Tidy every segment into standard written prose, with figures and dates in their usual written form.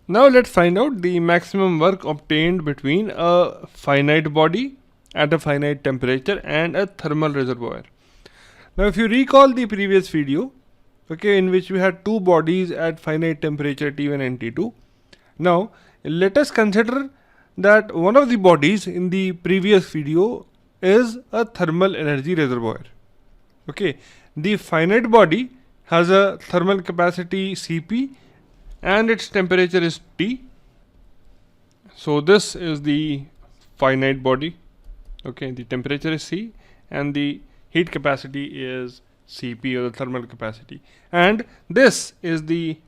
Now let's find out the maximum work obtained between a finite body at a finite temperature and a thermal reservoir. Now if you recall the previous video, okay, in which we had two bodies at finite temperature T1 and T2. Now let us consider that one of the bodies in the previous video is a thermal energy reservoir. Okay, the finite body has a thermal capacity Cp and its temperature is T. So this is the finite body. Okay, the temperature is C and the heat capacity is Cp, or the thermal capacity, and this is the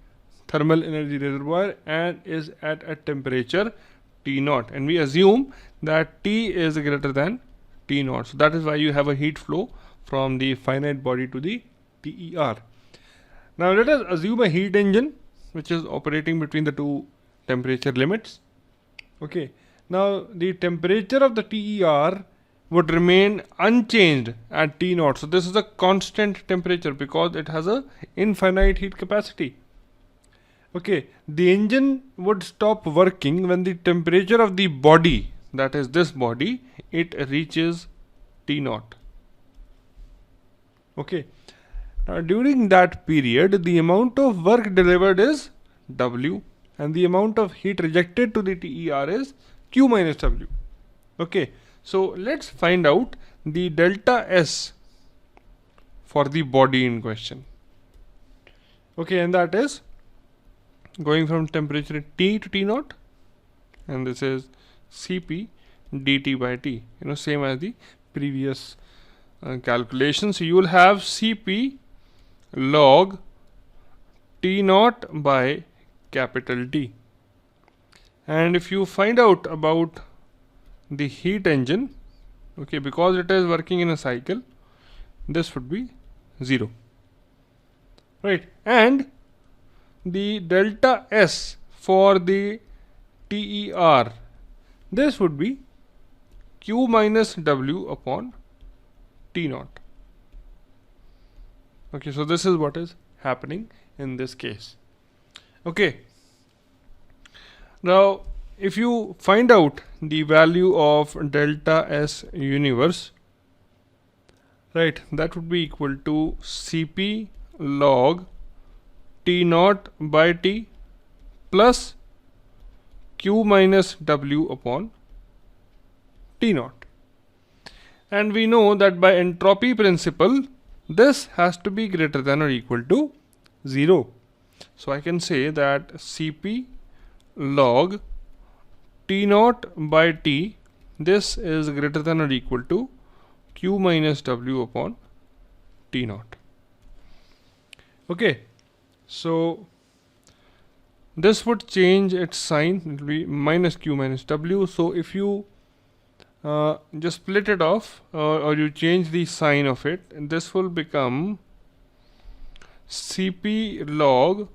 thermal energy reservoir and is at a temperature T naught, and we assume that T is greater than T naught. So that is why you have a heat flow from the finite body to the TER. Now let us assume a heat engine which is operating between the two temperature limits. Okay, now the temperature of the TER would remain unchanged at T naught. So this is a constant temperature because it has a infinite heat capacity. Okay, the engine would stop working when the temperature of the body, that is this body, it reaches T naught. Okay, now during that period the amount of work delivered is W and the amount of heat rejected to the TER is Q minus W. Okay, so let's find out the delta S for the body in question. Okay, and that is going from temperature T to T naught, and this is Cp dt by T, same as the previous calculation. So you will have Cp log T naught by capital T, and if you find out about the heat engine, okay, because it is working in a cycle, this would be 0, right? And the delta S for the TER, this would be Q minus W upon T naught. Okay, so this is what is happening in this case. Okay, now if you find out the value of delta S universe, right, that would be equal to Cp log T naught by T plus Q minus W upon T naught. And we know that by entropy principle, this has to be greater than or equal to 0. So I can say that Cp log T naught by T, this is greater than or equal to Q minus W upon T naught. Okay, so this would change its sign, it will be minus Q minus W. So if you just split it off, or you change the sign of it, and this will become Cp log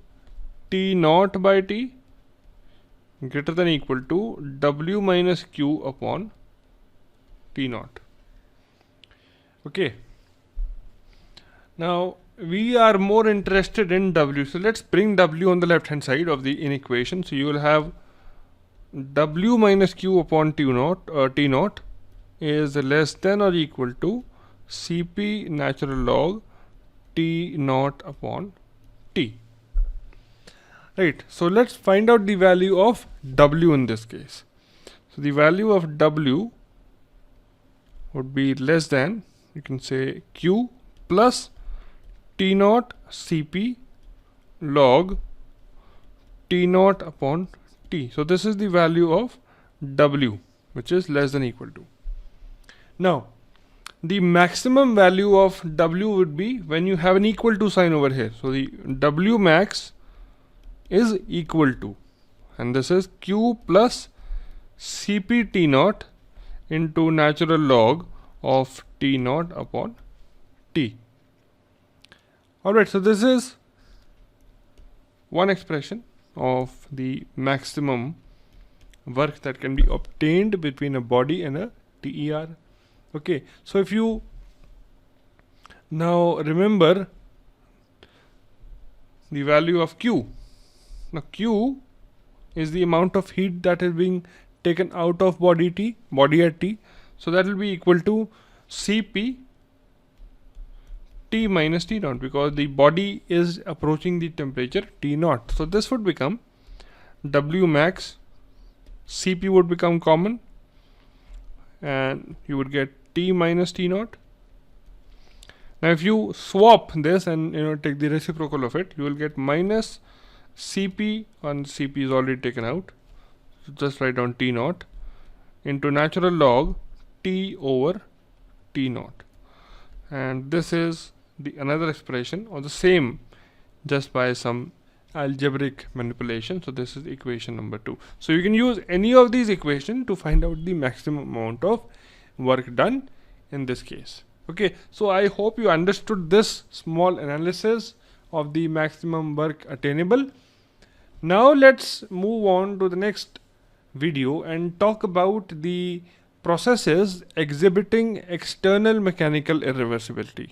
T naught by T greater than or equal to W minus Q upon T naught. Okay, now we are more interested in W, so let's bring W on the left hand side of the equation. So you will have W minus Q upon T naught is less than or equal to Cp natural log T naught upon T. Right, so let's find out the value of W in this case. So the value of W would be less than, you can say, Q plus T naught Cp log T naught upon T. So this is the value of W, which is less than or equal to. Now the maximum value of W would be when you have an equal to sign over here. So the W max is equal to, and this is Q plus Cp T naught into natural log of T naught upon T. Alright, so this is one expression of the maximum work that can be obtained between a body and a TER. Okay, so if you now remember the value of Q, now Q is the amount of heat that is being taken out of body at T. So that will be equal to Cp T minus T naught, because the body is approaching the temperature T naught. So this would become W max, Cp would become common, and you would get T minus T naught. Now if you swap this and take the reciprocal of it, you will get minus Cp, and Cp is already taken out, so just write down T naught into natural log T over T naught, and this is the another expression of the same, just by some algebraic manipulation. So this is equation number 2. So you can use any of these equations to find out the maximum amount of work done in this case. Okay, so I hope you understood this small analysis of the maximum work attainable. Now let's move on to the next video and talk about the processes exhibiting external mechanical irreversibility.